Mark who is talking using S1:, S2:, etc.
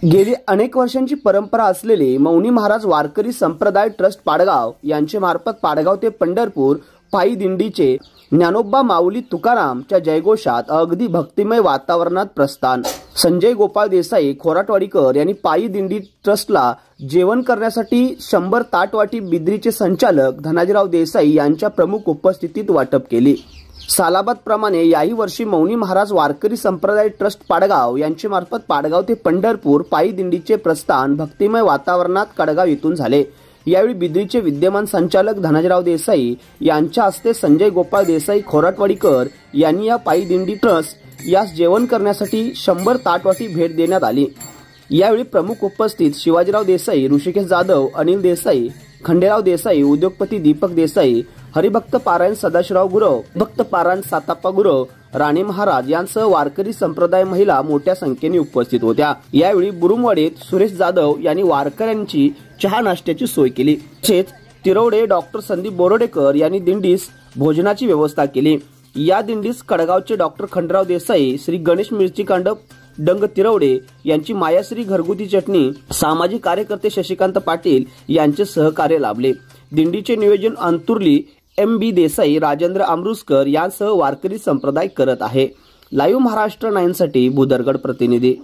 S1: गेली अनेक वर्षांची परंपरा असलेले मौनी महाराज वारकरी संप्रदाय ट्रस्ट पाडगाव यांचे मार्फत पाडगाव ते पंढरपूर पायी दिंडीचे ज्ञानोबा माऊली तुकारामच्या जयघोषात अगदी भक्तिमय वातावरणात प्रस्थान। संजय गोपाळ देसाई खोराटवाडीकर यांनी पायी दिंडी ट्रस्टला जेवण करण्यासाठी 100 ताटवाटी बिद्रीचे संचालक धनाजीराव देसाई यांच्या प्रमुख उपस्थितीत वाटप केली। सालाबाद प्रमाणे याही वर्षी मौनी महाराज वारकरी संप्रदाय ट्रस्ट पाडगाव यांचे मार्फत पाडगाव ते पंढरपूर पायी दिंडीचे प्रस्थान भक्तिमय वातावरणात कडगाव येथून झाले। यावेळी बिद्रीचे विद्यमान संचालक धनाजीराव देसाई यांच्या हस्ते संजय गोपाळ देसाई खोराटवाडीकर यांनी या पायी दिंडी ट्रस्ट यास जेवण करण्यासाठी 100 ताटवाटी भेट देण्यात आली। यावेळी प्रमुख उपस्थित शिवाजीराव देसाई, ऋषिकेश जाधव, अनिल देसाई, खंडेराव देसाई, उद्योगपती दीपक देसाई, हरिभक्त पारायण सदाशिवराव गुरव, भक्त पारायण साताप्पा गुरव, राणे महाराज यांसह वारकरी संप्रदाय महिला मोठ्या संख्येने उपस्थित होत्या। यावेळी बुरुमवाडीत सुरेश जाधव यांनी वारकऱ्यांची चहा नाश्त्याची सोय केली। तसेच तिरवडे डॉक्टर संदीप बोरडेकर यांनी दिंडीस भोजनाची व्यवस्था केली। या दिंडीस कडगावचे डॉक्टर खंडेराव देसाई, श्री गणेश मिरचीकांड डंग तिरवडे यांची मायाश्री घरगुती चटणी, सामाजिक कार्यकर्ते शशिकांत पाटील यांचे सहकार्य लाभले। दिंडीचे नियोजन अंतुर्ली MB देसाई, राजेंद्र अमृतकर यांसह वारकरी संप्रदाय करत आहे। लाईव्ह महाराष्ट्र 9 साठी भूदरगड प्रतिनिधी।